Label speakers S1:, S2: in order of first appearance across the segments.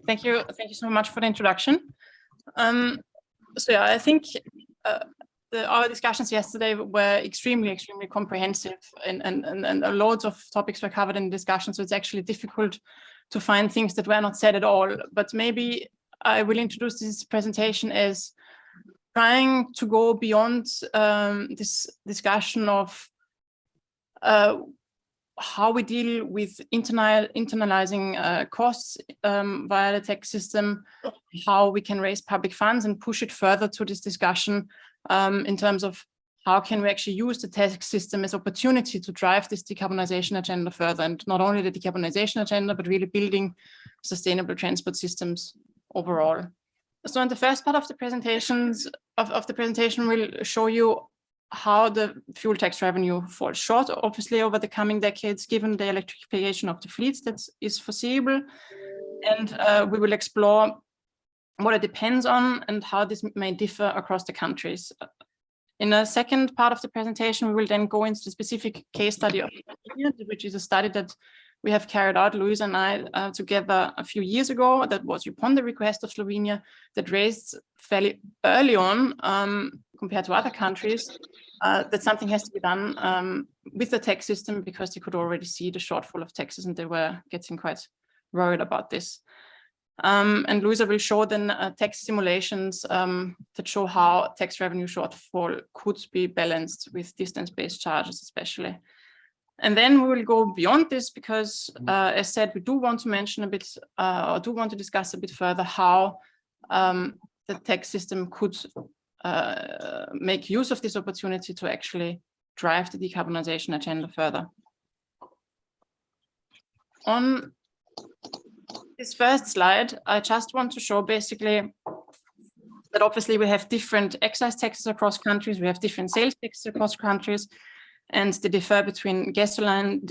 S1: Thank you so much for the introduction. So yeah, I think our discussions yesterday were extremely comprehensive, and loads of topics were covered in the discussion. So it's actually difficult to find things that were not said at all. But maybe I will introduce this presentation as trying to go beyond this discussion of how we deal with internalizing costs via the tax system, how we can raise public funds and push it further to this discussion in terms of how can we actually use the tax system as opportunity to drive this decarbonization agenda further, and not only the decarbonization agenda, but really building sustainable transport systems overall. So in the first part of the presentations of the presentation, we'll show you how the fuel tax revenue falls short, obviously, over the coming decades, given the electrification of the fleets that is foreseeable. And we will explore what it depends on and how this may differ across the countries. In a second part of the presentation, we will then go into the specific case study of Slovenia, which is a study that we have carried out, Luisa and I, together a few years ago, that was upon the request of Slovenia, that raised fairly early on, compared to other countries, that something has to be done with the tax system, because they could already see the shortfall of taxes and they were getting quite worried about this. And Luisa will show then tax simulations that show how tax revenue shortfall could be balanced with distance-based charges, especially. And then we will go beyond this because, as said, we do want to mention a bit, or do want to discuss a bit further how the tax system could make use of this opportunity to actually drive the decarbonization agenda further. On this first slide, I just want to show basically that obviously we have different excise taxes across countries, we have different sales taxes across countries, and they differ between gasoline,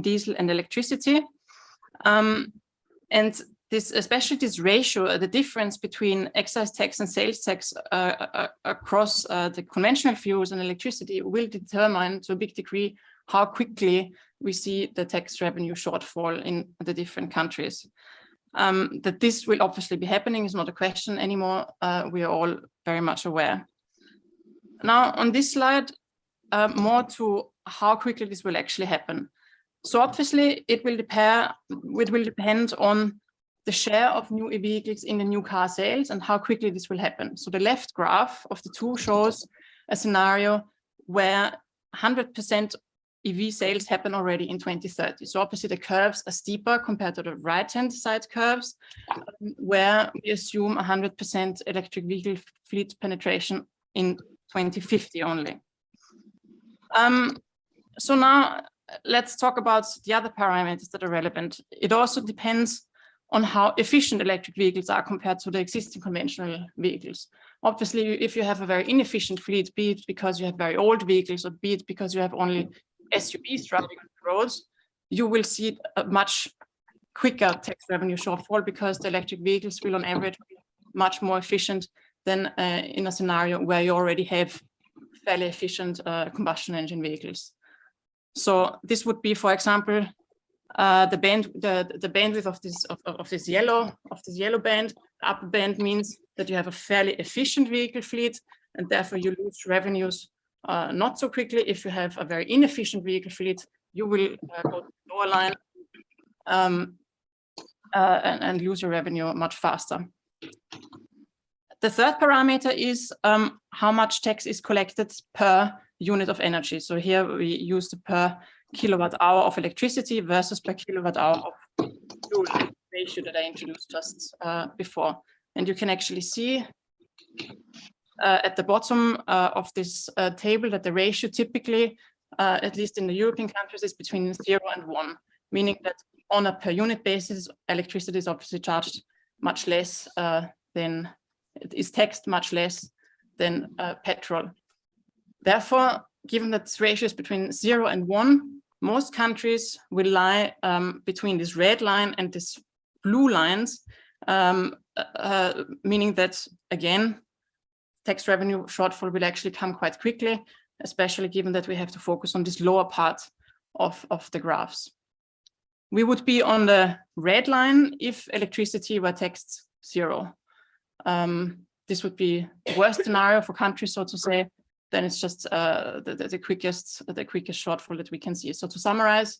S1: diesel, and electricity. And this, especially this ratio, the difference between excise tax and sales tax across the conventional fuels and electricity will determine to a big degree how quickly we see the tax revenue shortfall in the different countries. That this will obviously be happening is not a question anymore. We are all very much aware. Now, on this slide, more to how quickly this will actually happen. So obviously, it will depend on the share of new vehicles in the new car sales and how quickly this will happen. So the left graph of the two shows a scenario where 100% EV sales happen already in 2030. So obviously the curves are steeper compared to the right-hand side curves, where we assume 100% electric vehicle fleet penetration in 2050 only. So now let's talk about the other parameters that are relevant. It also depends on how efficient electric vehicles are compared to the existing conventional vehicles. Obviously, if you have a very inefficient fleet, be it because you have very old vehicles or be it because you have only SUVs driving on the roads, you will see a much quicker tax revenue shortfall because the electric vehicles will on average be much more efficient than in a scenario where you already have fairly efficient combustion engine vehicles. So this would be, for example, the bandwidth of this yellow band. The upper band means that you have a fairly efficient vehicle fleet, and therefore you lose revenues not so quickly. If you have a very inefficient vehicle fleet, you will go to the lower line and lose your revenue much faster. The third parameter is how much tax is collected per unit of energy. So here we use the per kilowatt hour of electricity versus per kilowatt hour of fuel ratio that I introduced just before. And you can actually see at the bottom of this table that the ratio typically, at least in the European countries, is between 0 and 1, meaning that on a per unit basis, electricity is obviously charged much less than, it is taxed much less than petrol. Therefore, given that this ratio is between 0 and 1, most countries will lie between this red line and this blue lines, meaning that, again, tax revenue shortfall will actually come quite quickly, especially given that we have to focus on this lower part of the graphs. We would be on the red line if electricity were taxed 0. This would be the worst scenario for countries, so to say. Then it's just the quickest shortfall that we can see. So to summarize,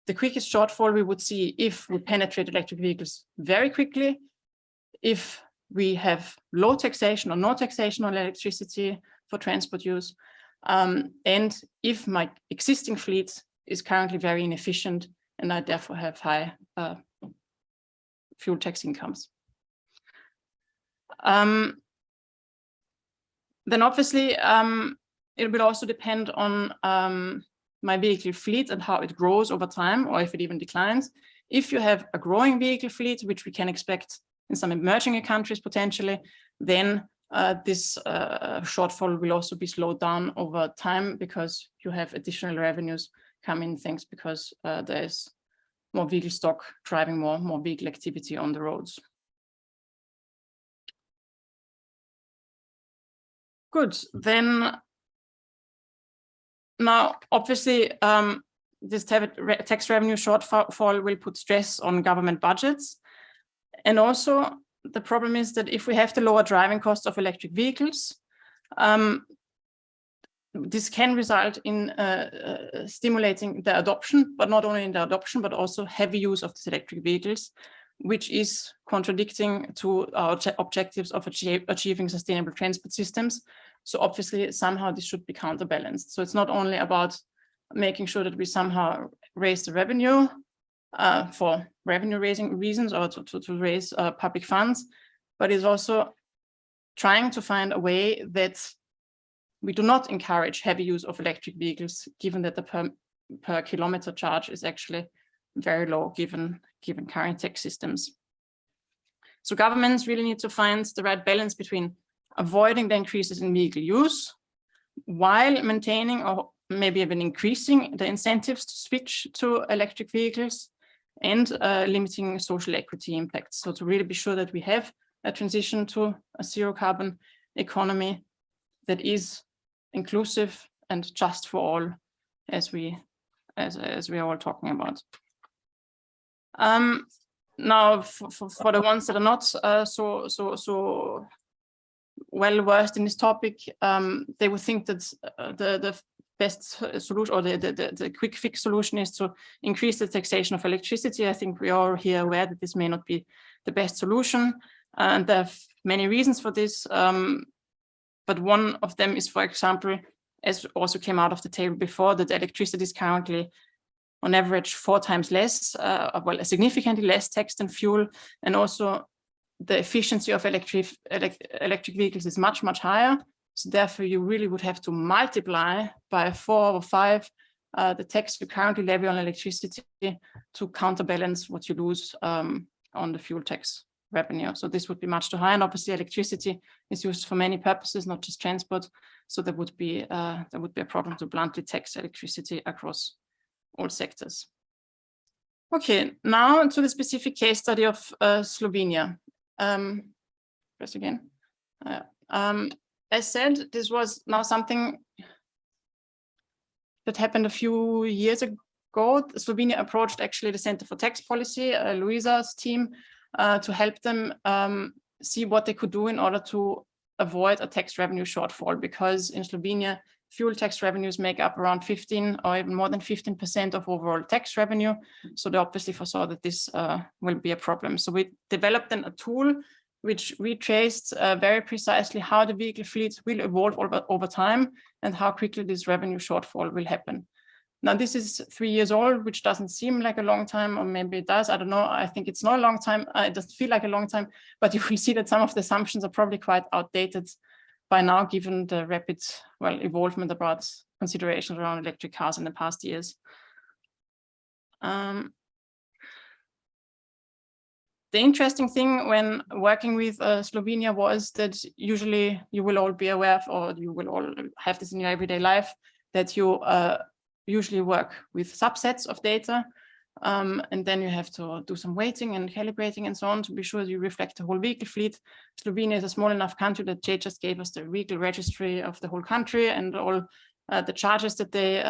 S1: the quickest shortfall we would see if we penetrate electric vehicles very quickly, if we have low taxation or no taxation on electricity for transport use, and if my existing fleet is currently very inefficient and I therefore have high fuel tax incomes. Then obviously it will also depend on my vehicle fleet and how it grows over time, or if it even declines. If you have a growing vehicle fleet, which we can expect in some emerging countries potentially, then this shortfall will also be slowed down over time because you have additional revenues coming, thanks because there is more vehicle stock driving more vehicle activity on the roads. Good, then now obviously this tax revenue shortfall will put stress on government budgets. And also the problem is that if we have the lower driving costs of electric vehicles, this can result in stimulating the adoption, but not only in the adoption, but also heavy use of these electric vehicles, which is contradicting to our objectives of achieving sustainable transport systems. So obviously somehow this should be counterbalanced. So it's not only about making sure that we somehow raise the revenue for revenue raising reasons or to raise public funds, but it's also trying to find a way that we do not encourage heavy use of electric vehicles, given that the per kilometer charge is actually very low given current tax systems. So governments really need to find the right balance between avoiding the increases in vehicle use while maintaining or maybe even increasing the incentives to switch to electric vehicles and limiting social equity impacts. So to really be sure that we have a transition to a zero carbon economy that is inclusive and just for all, as we are all talking about. Now, for the ones that are not so well versed in this topic, they would think that the best solution or the quick fix solution is to increase the taxation of electricity. I think we are here aware that this may not be the best solution, and there are many reasons for this. But one of them is, for example, as also came out of the table before, that electricity is currently on average 4 times less, well, significantly less taxed than fuel, and also the efficiency of electric vehicles is much higher. So therefore, you really would have to multiply by 4 or 5 the tax you currently levy on electricity to counterbalance what you lose on the fuel tax revenue. So this would be much too high, and obviously electricity is used for many purposes, not just transport. So there would be a problem to bluntly tax electricity across all sectors. Okay, now to the specific case study of Slovenia. Press again. As said, this was now something that happened a few years ago. Slovenia approached actually the Center for Tax Policy, Luisa's team, to help them see what they could do in order to avoid a tax revenue shortfall, because in Slovenia, fuel tax revenues make up around 15 or even more than 15% of overall tax revenue. So they obviously foresaw that this will be a problem. So we developed then a tool which retraced very precisely how the vehicle fleet will evolve over time and how quickly this revenue shortfall will happen. Now, this is 3 years old, which doesn't seem like a long time, or maybe it does. I don't know. I think it's not a long time. It doesn't feel like a long time, but you will see that some of the assumptions are probably quite outdated by now, given the rapid, well, evolvement about considerations around electric cars in the past years. The interesting thing when working with Slovenia was that usually you will all be aware of, or you will all have this in your everyday life, that you usually work with subsets of data, and then you have to do some weighting and calibrating and so on to be sure you reflect the whole vehicle fleet. Slovenia is a small enough country that Jay just gave us the vehicle registry of the whole country and all the charges that they,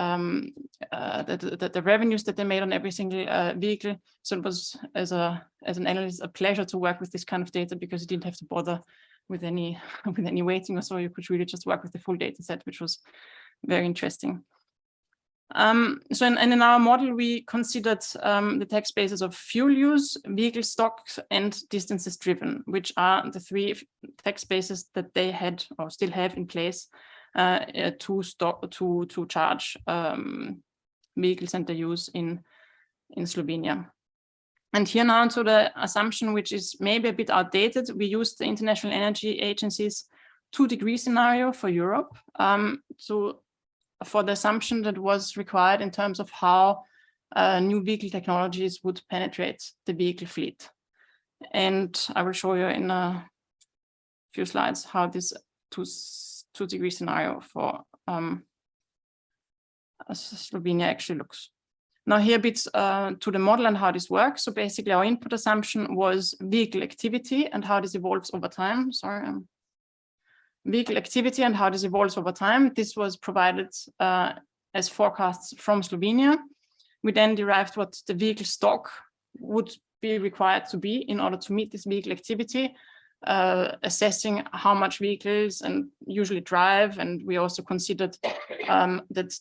S1: the revenues that they made on every single vehicle. So it was, as an analyst, a pleasure to work with this kind of data, because you didn't have to bother with any weighting or so. You could really just work with the full data set, which was very interesting. So in our model, we considered the tax bases of fuel use, vehicle stocks, and distances driven, which are the three tax bases that they had or still have in place to charge vehicles and their use in Slovenia. And here now to the assumption, which is maybe a bit outdated, we used the International Energy Agency's 2-degree scenario for Europe for the assumption that was required in terms of how new vehicle technologies would penetrate the vehicle fleet. And I will show you in a few slides how this 2-degree scenario for Slovenia actually looks. Now here a bit to the model and how this works. So basically our input assumption was vehicle activity and how this evolves over time. Vehicle activity and how this evolves over time. This was provided as forecasts from Slovenia. We then derived what the vehicle stock would be required to be in order to meet this vehicle activity, assessing how much vehicles and usually drive. And we also considered that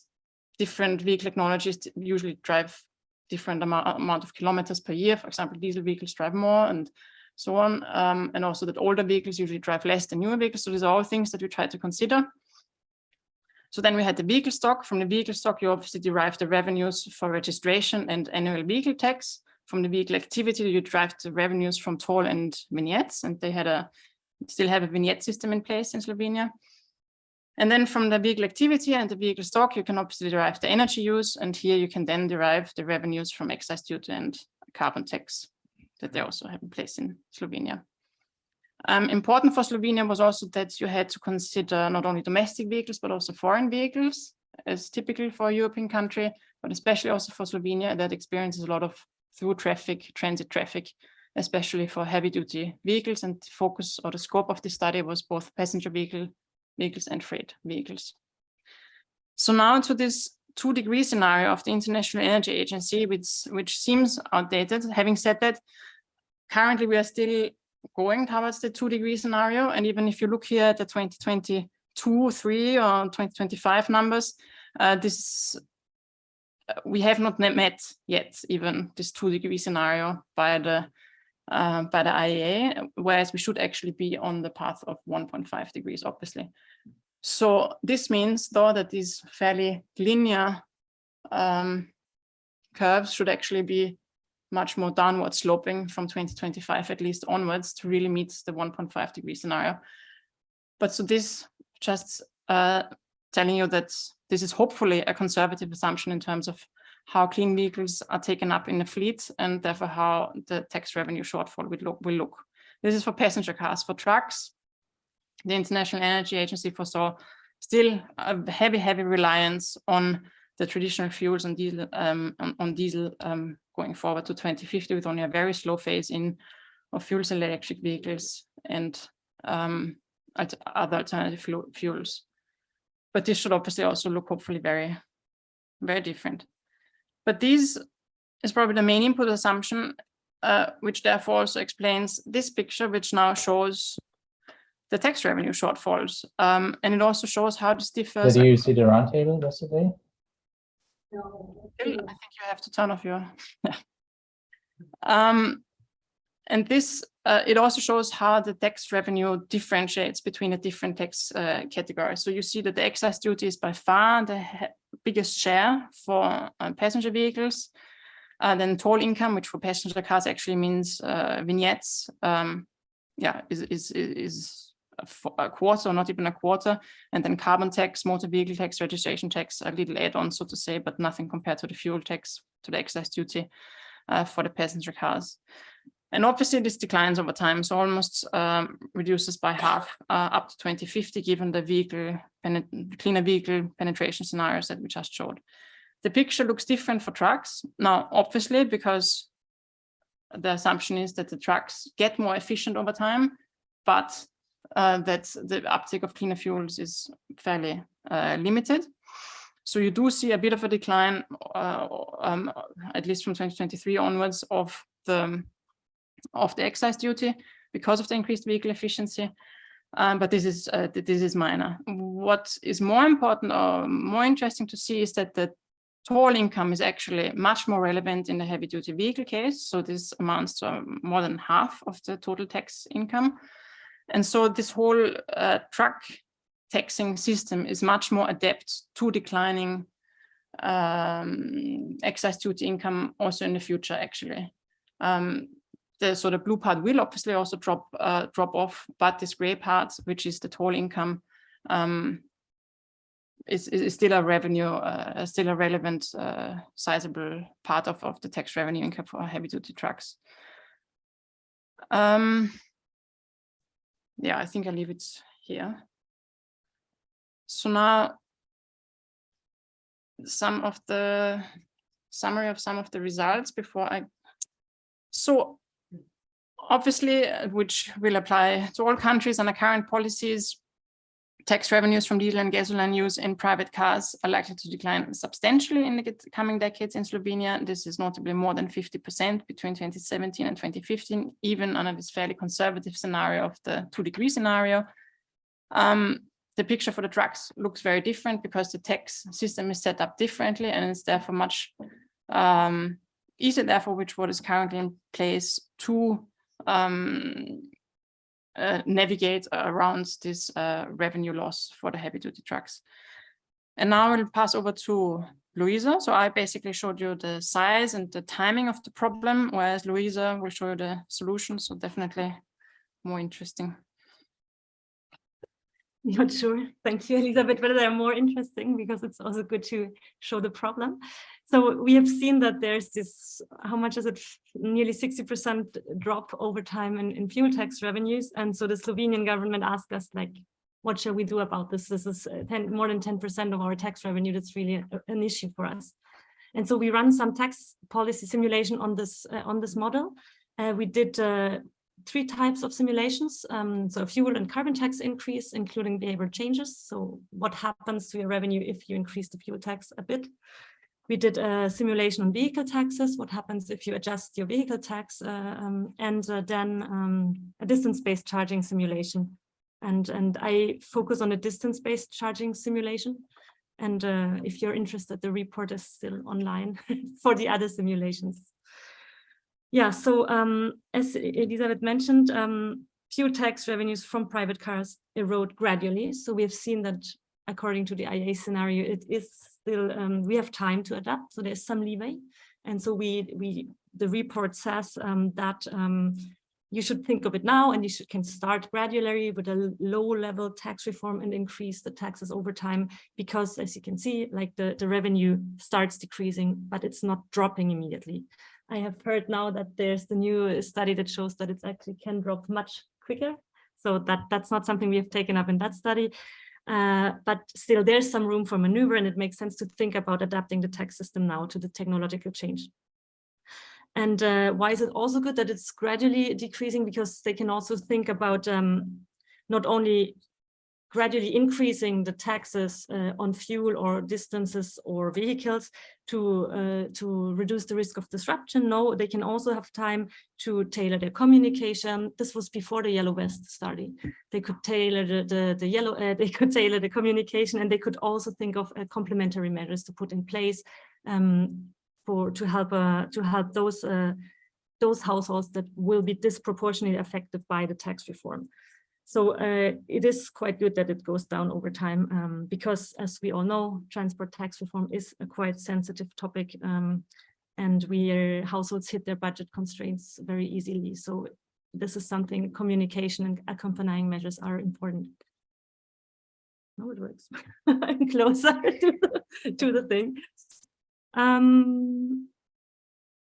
S1: different vehicle technologies usually drive different amount of kilometers per year. For example, diesel vehicles drive more and so on. And also that older vehicles usually drive less than newer vehicles. So these are all things that we try to consider. So then we had the vehicle stock. From the vehicle stock, you obviously derive the revenues for registration and annual vehicle tax. From the vehicle activity, you derive the revenues from toll and vignettes. And they still have a vignette system in place in Slovenia. And then from the vehicle activity and the vehicle stock, you can obviously derive the energy use. And here you can then derive the revenues from excise duty and carbon tax that they also have in place in Slovenia. Important for Slovenia was also that you had to consider not only domestic vehicles, but also foreign vehicles, as typical for a European country, but especially also for Slovenia that experiences a lot of through traffic, transit traffic, especially for heavy duty vehicles. And the focus or the scope of the study was both passenger vehicles and freight vehicles. So now to this 2-degree scenario of the International Energy Agency, which seems outdated. Having said that, currently we are still going towards the 2-degree scenario. And even if you look here at the 2022, 3 or 2025 numbers, we have not met yet even this 2-degree scenario by the IEA, whereas we should actually be on the path of 1.5 degrees, obviously. So this means, though, that these fairly linear curves should actually be much more downward sloping from 2025 at least onwards to really meet the 1.5 degree scenario. But so this just telling you that this is hopefully a conservative assumption in terms of how clean vehicles are taken up in the fleet and therefore how the tax revenue shortfall will look. This is for passenger cars. For trucks, the International Energy Agency foresaw still a heavy reliance on the traditional fuels and diesel, going forward to 2050 with only a very slow phase in of fuel cell electric vehicles and other alternative fuels. But this should obviously also look hopefully very, very different. But this is probably the main input assumption, which therefore also explains this picture, which now shows the tax revenue shortfalls. And it also shows how this differs.
S2: Did you see the roundtable yesterday?
S1: No. I think you have to turn off your... and this, it also shows how the tax revenue differentiates between the different tax categories. So you see that the excise duty is by far the biggest share for passenger vehicles. Then toll income, which for passenger cars actually means vignettes, is a quarter or not even a quarter. And then carbon tax, motor vehicle tax, registration tax, a little add-on, so to say, but nothing compared to the fuel tax, to the excise duty for the passenger cars. And obviously this declines over time, so almost reduces by half up to 2050, given the cleaner vehicle penetration scenarios that we just showed. The picture looks different for trucks. Now, obviously, because the assumption is that the trucks get more efficient over time, but that the uptake of cleaner fuels is fairly limited. So you do see a bit of a decline, at least from 2023 onwards, of the excise duty because of the increased vehicle efficiency. But this is minor. What is more important or more interesting to see is that the toll income is actually much more relevant in the heavy duty vehicle case. So this amounts to more than half of the total tax income. And so this whole truck taxing system is much more adept to declining excise duty income also in the future, actually. The blue part will obviously also drop off, but this gray part, which is the toll income, is still a revenue, still a relevant, sizable part of the tax revenue income for heavy duty trucks. Yeah, I think I'll leave it here. So now some of the summary of some of the results before so obviously, which will apply to all countries under current policies, tax revenues from diesel and gasoline use in private cars are likely to decline substantially in the coming decades in Slovenia. This is notably more than 50% between 2017 and 2015, even under this fairly conservative scenario of the 2-degree scenario. The picture for the trucks looks very different because the tax system is set up differently, and it's therefore much easier, therefore, which what is currently in place to navigate around this revenue loss for the heavy duty trucks. And now I'll pass over to Luisa. So I basically showed you the size and the timing of the problem, whereas Luisa will show you the solution. So definitely more interesting.
S3: Not sure. Thank you, Elisabeth, whether they're more interesting, because it's also good to show the problem. So we have seen that there's this, how much is it? Nearly 60% drop over time in fuel tax revenues. And so the Slovenian government asked us, like, what shall we do about this? This is more than 10% of our tax revenue. That's really an issue for us. And so we run some tax policy simulation on this model. We did 3 types of simulations, so fuel and carbon tax increase, including behavior changes. So what happens to your revenue if you increase the fuel tax a bit? We did a simulation on vehicle taxes. What happens if you adjust your vehicle tax? And then a distance-based charging simulation. And I focus on a distance-based charging simulation. And if you're interested, the report is still online for the other simulations. Yeah, so as Elisabeth mentioned, fuel tax revenues from private cars erode gradually. So we have seen that according to the IA scenario, it is still, we have time to adapt. So there's some leeway. And so the report says that you should think of it now, and you can start gradually with a low-level tax reform and increase the taxes over time, because as you can see, like the revenue starts decreasing, but it's not dropping immediately. I have heard now that there's the new study that shows that it actually can drop much quicker. So that's not something we have taken up in that study. But still, there's some room for maneuver, and it makes sense to think about adapting the tax system now to the technological change. And why is it also good that it's gradually decreasing? Because they can also think about not only gradually increasing the taxes on fuel or distances or vehicles to reduce the risk of disruption. No, they can also have time to tailor their communication. This was before the Yellow Vest study. They could tailor they could tailor the communication, and they could also think of complementary measures to put in place to help those households that will be disproportionately affected by the tax reform. So it is quite good that it goes down over time, because as we all know, transport tax reform is a quite sensitive topic, and households hit their budget constraints very easily. So this is something, communication and accompanying measures are important. Oh, it works. I'm closer to the thing.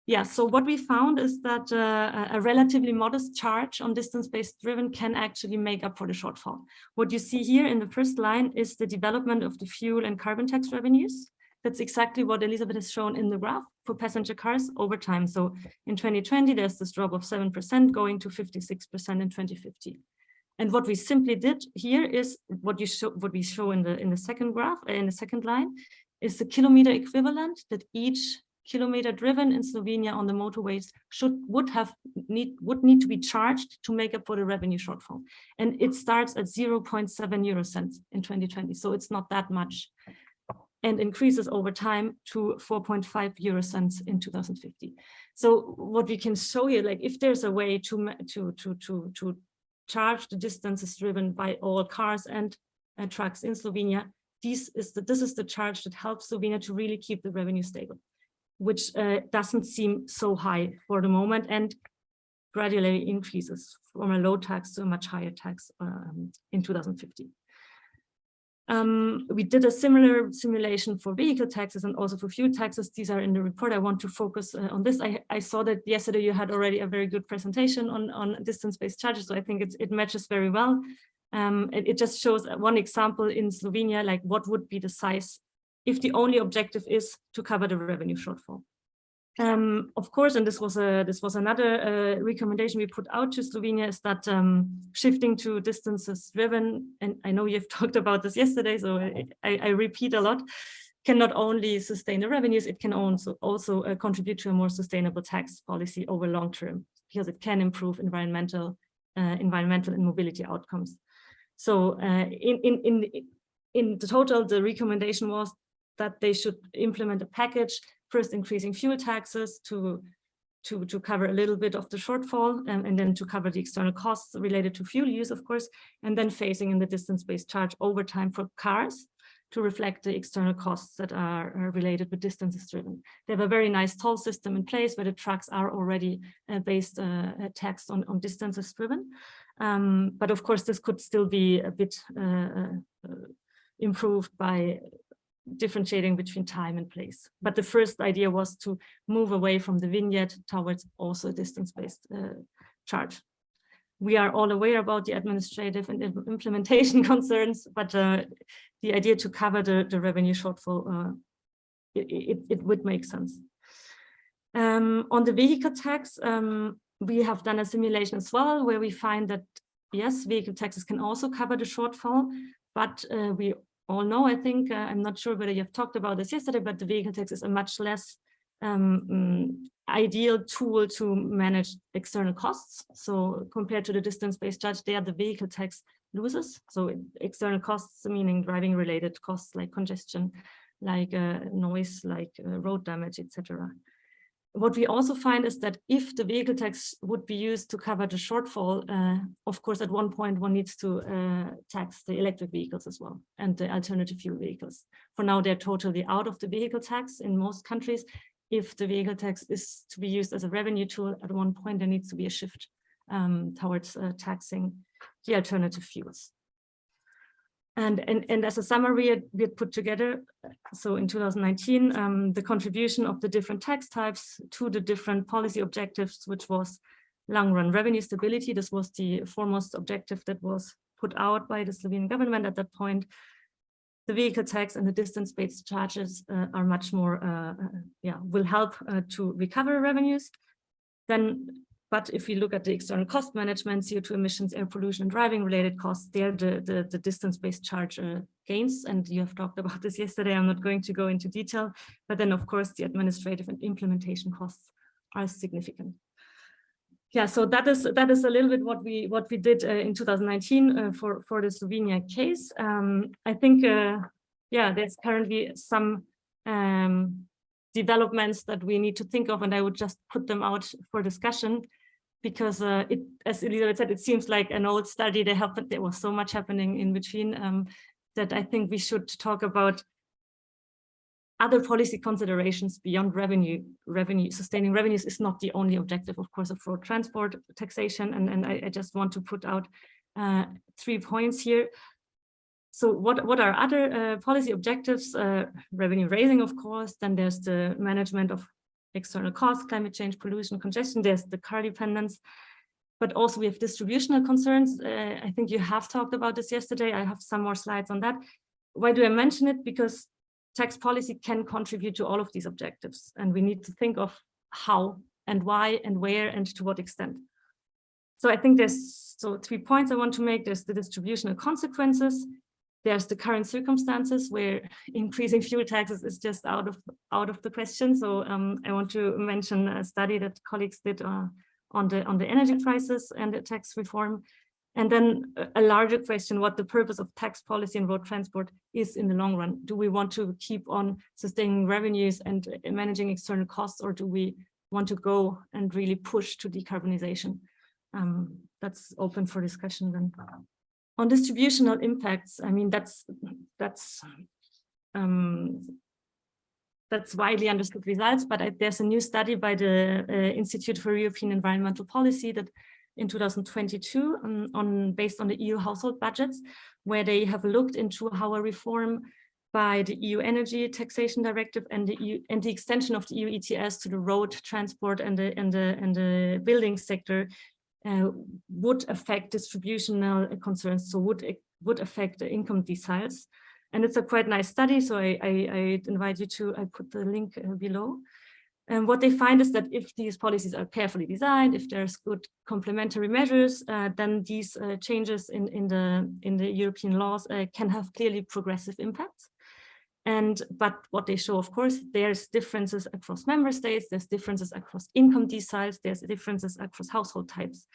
S3: Yeah, so what we found is that a relatively modest charge on distance-based driven can actually make up for the shortfall. What you see here in the first line is the development of the fuel and carbon tax revenues. That's exactly what Elisabeth has shown in the graph for passenger cars over time. So in 2020, there's this drop of 7% going to 56% in 2050. And what we simply did here is what we show in the second graph, in the second line, is the kilometer equivalent that each kilometer driven in Slovenia on the motorways would need to be charged to make up for the revenue shortfall. And it starts at 0.7 euro cents in 2020. So it's not that much, and increases over time to 4.5 euro cents in 2050. So what we can show you, like if there's a way to charge the distances driven by all cars and trucks in Slovenia, this is the charge that helps Slovenia to really keep the revenue stable, which doesn't seem so high for the moment and gradually increases from a low tax to a much higher tax in 2050. We did a similar simulation for vehicle taxes and also for fuel taxes. These are in the report. I want to focus on this. I saw that yesterday you had already a very good presentation on distance-based charges, so I think it matches very well. It just shows one example in Slovenia, like what would be the size if the only objective is to cover the revenue shortfall. Of course, and this was another recommendation we put out to Slovenia, is that shifting to distances driven, and I know you've talked about this yesterday, so I repeat a lot, can not only sustain the revenues, it can also contribute to a more sustainable tax policy over long term, because it can improve environmental and mobility outcomes. So in the total, the recommendation was that they should implement a package, first increasing fuel taxes to cover a little bit of the shortfall, and then to cover the external costs related to fuel use, of course, and then phasing in the distance-based charge over time for cars to reflect the external costs that are related with distances driven. They have a very nice toll system in place where the trucks are already based taxed on distances driven. But of course, this could still be a bit improved by differentiating between time and place. But the first idea was to move away from the vignette towards also a distance-based charge. We are all aware about the administrative and implementation concerns, but the idea to cover the revenue shortfall, it would make sense. On the vehicle tax, we have done a simulation as well, where we find that, yes, vehicle taxes can also cover the shortfall, but we all know, I think, I'm not sure whether you've talked about this yesterday, but the vehicle tax is a much less ideal tool to manage external costs. So compared to the distance-based charge, there the vehicle tax loses. So external costs, meaning driving related costs like congestion, like noise, like road damage, etc. What we also find is that if the vehicle tax would be used to cover the shortfall, of course, at one point one needs to tax the electric vehicles as well and the alternative fuel vehicles. For now, they're totally out of the vehicle tax in most countries. If the vehicle tax is to be used as a revenue tool, at one point there needs to be a shift towards taxing the alternative fuels. And as a summary, we had put together, so in 2019, the contribution of the different tax types to the different policy objectives, which was long-run revenue stability. This was the foremost objective that was put out by the Slovenian government at that point. The vehicle tax and the distance-based charges are much more, will help to recover revenues. But if you look at the external cost management, CO2 emissions, air pollution, and driving related costs, there the distance-based charge gains. And you have talked about this yesterday. I'm not going to go into detail, but then of course the administrative and implementation costs are significant. Yeah, so that is a little bit what we did in 2019 for the Slovenia case. I think there's currently some developments that we need to think of, and I would just put them out for discussion, because as Elisabeth said, it seems like an old study. There was so much happening in between that I think we should talk about other policy considerations beyond revenue. Sustaining revenues is not the only objective, of course, of road transport taxation, and I just want to put out 3 points here. So what are other policy objectives? Revenue raising, of course. Then there's the management of external costs, climate change, pollution, congestion. There's the car dependence, but also we have distributional concerns. I think you have talked about this yesterday. I have some more slides on that. Why do I mention it? Because tax policy can contribute to all of these objectives, and we need to think of how and why and where and to what extent. So I think there's 3 points I want to make. There's the distributional consequences. There's the current circumstances where increasing fuel taxes is just out of the question. So I want to mention a study that colleagues did on the energy crisis and the tax reform. And then a larger question, what the purpose of tax policy and road transport is in the long run. Do we want to keep on sustaining revenues and managing external costs, or do we want to go and really push to decarbonization? That's open for discussion then. On distributional impacts, I mean, that's widely understood results, but there's a new study by the Institute for European Environmental Policy that in 2022 based on the EU household budgets, where they have looked into how a reform by the EU Energy Taxation Directive and the extension of the EU ETS to the road transport and the building sector would affect distributional concerns, so would affect the income deciles. And it's a quite nice study, so I invite you to, I put the link below. And what they find is that if these policies are carefully designed, if there's good complementary measures, then these changes in the European laws can have clearly progressive impacts. But what they show, of course, there's differences across member states, there's differences across income deciles, there's differences across household types.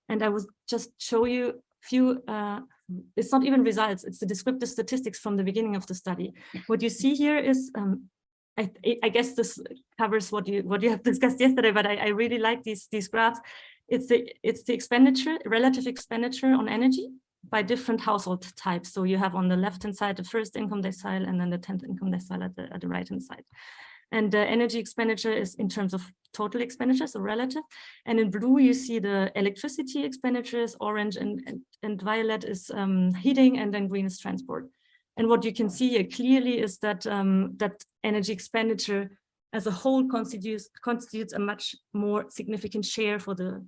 S3: And I will just show you a few, it's not even results, it's the descriptive statistics from the beginning of the study. What you see here is, I guess this covers what you have discussed yesterday, but I really like these graphs. It's the expenditure, relative expenditure on energy by different household types. So you have on the left-hand side the first income decile and then the 10th income decile at the right-hand side. And the energy expenditure is in terms of total expenditure, so relative. And in blue, you see the electricity expenditures, orange and violet is heating, and then green is transport. And what you can see here clearly is that that energy expenditure as a whole constitutes a much more significant share for the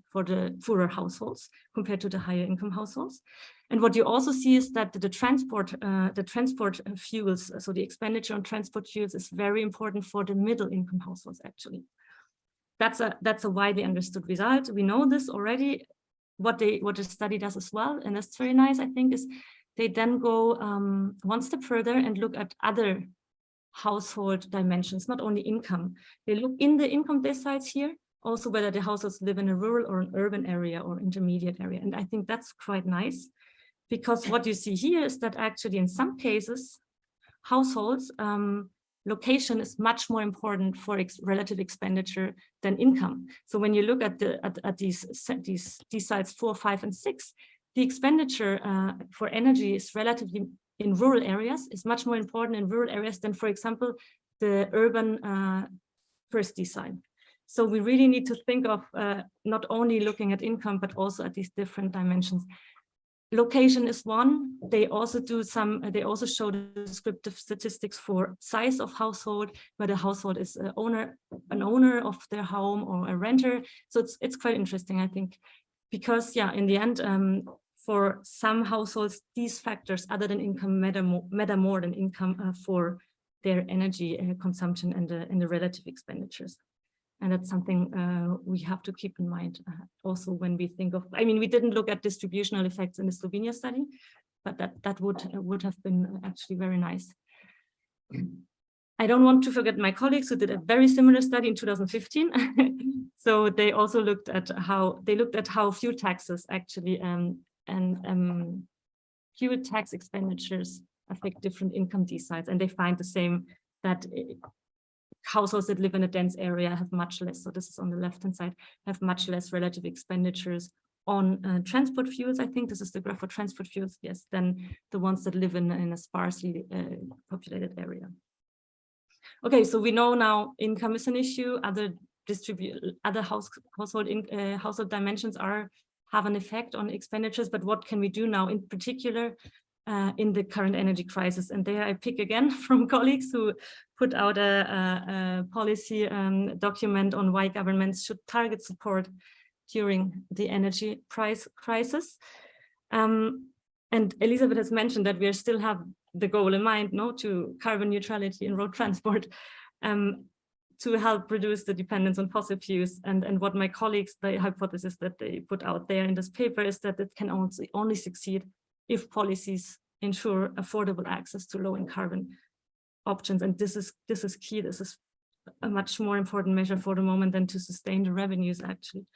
S3: poorer households compared to the higher income households. And what you also see is that the transport fuels, so the expenditure on transport fuels, is very important for the middle income households. Actually, that's a widely understood result. We know this already. What the study does as well, and that's very nice, I think, is they then go one step further and look at other household dimensions, not only income. They look in the income deciles here, also whether the households live in a rural or an urban area or intermediate area. And I think that's quite nice, because what you see here is that actually in some cases, households, location is much more important for relative expenditure than income. So when you look at these deciles 4, 5, and 6, the expenditure for energy is relatively in rural areas, is much more important in rural areas than, for example, the urban first decile. So we really need to think of not only looking at income, but also at these different dimensions. Location is one. They also do they also show the descriptive statistics for size of household, whether the household is an owner of their home or a renter. So it's quite interesting, I think, because in the end, for some households, these factors other than income matter more than income for their energy consumption and the relative expenditures. And that's something we have to keep in mind also when we think of, I mean, we didn't look at distributional effects in the Slovenia study, but that would have been actually very nice. I don't want to forget my colleagues who did a very similar study in 2015. So they also looked at how fuel taxes actually and fuel tax expenditures affect different income deciles, and they find the same, that households that live in a dense area have much less, so this is on the left-hand side, have much less relative expenditures on transport fuels. I think this is the graph for transport fuels, yes, than the ones that live in a sparsely populated area. Okay, so we know now income is an issue, other household dimensions have an effect on expenditures, but what can we do now in particular in the current energy crisis? And there I pick again from colleagues who put out a policy document on why governments should target support during the energy price crisis. And Elisabeth has mentioned that we still have the goal in mind, to carbon neutrality in road transport. to help reduce the dependence on fossil fuels. And what my colleagues, the hypothesis that they put out there in this paper is that it can only succeed if policies ensure affordable access to low in carbon options. And this is key. This is a much more important measure for the moment than to sustain the revenues, actually.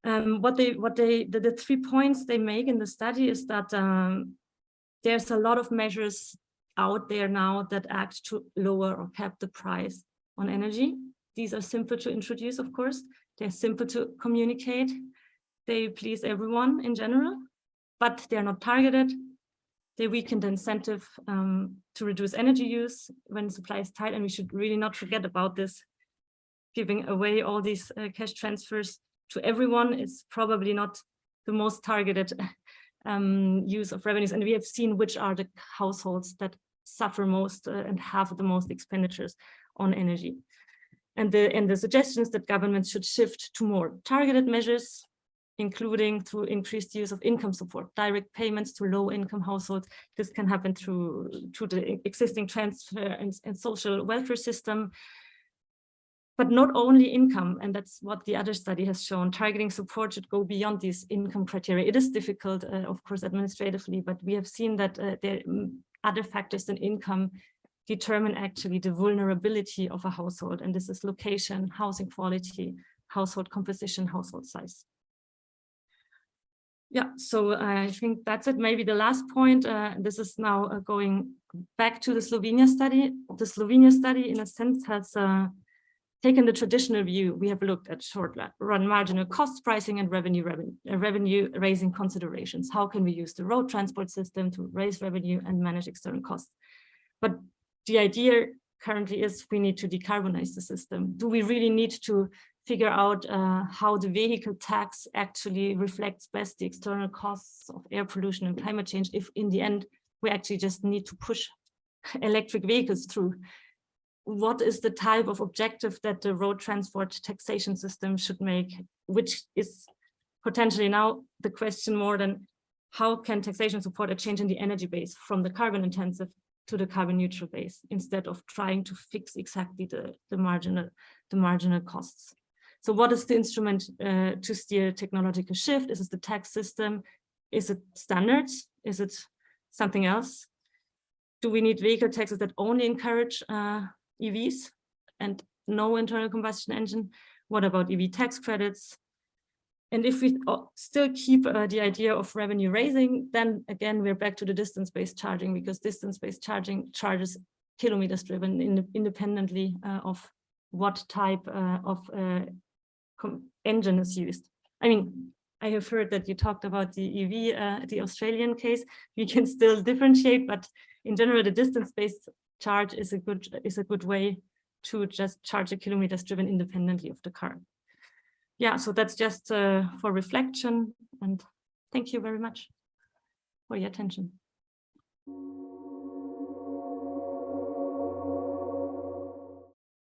S3: The 3 points they make in the study is that there's a lot of measures out there now that act to lower or cap the price on energy. These are simple to introduce, of course. They're simple to communicate. They please everyone in general, but they're not targeted. They weaken the incentive to reduce energy use when supply is tight, and we should really not forget about this. Giving away all these cash transfers to everyone is probably not the most targeted use of revenues, and we have seen which are the households that suffer most and have the most expenditures on energy. And the suggestions that governments should shift to more targeted measures, including through increased use of income support, direct payments to low-income households. This can happen through the existing transfer and social welfare system, but not only income. And that's what the other study has shown. Targeting support should go beyond these income criteria. It is difficult, of course, administratively, but we have seen that there are other factors than income determine actually the vulnerability of a household. And this is location, housing quality, household composition, household size. Yeah, so I think that's it. Maybe the last point, this is now going back to the Slovenia study. The Slovenia study, in a sense, has taken the traditional view. We have looked at short-run marginal cost pricing and revenue raising considerations. How can we use the road transport system to raise revenue and manage external costs? But the idea currently is we need to decarbonize the system. Do we really need to figure out how the vehicle tax actually reflects best the external costs of air pollution and climate change, if in the end we actually just need to push electric vehicles through? What is the type of objective that the road transport taxation system should make, which is potentially now the question more than how can taxation support a change in the energy base from the carbon intensive to the carbon neutral base, instead of trying to fix exactly the marginal costs. So what is the instrument to steer technological shift? Is it the tax system? Is it standards? Is it something else? Do we need vehicle taxes that only encourage EVs and no internal combustion engine? What about EV tax credits? And if we still keep the idea of revenue raising, then again, we're back to the distance-based charging, because distance-based charging charges kilometers driven independently of what type of engine is used. I mean, I have heard that you talked about the EV, the Australian case. We can still differentiate, but in general, the distance-based charge is a good way to just charge the kilometers driven independently of the car. Yeah, so that's just for reflection, and thank you very much for your attention.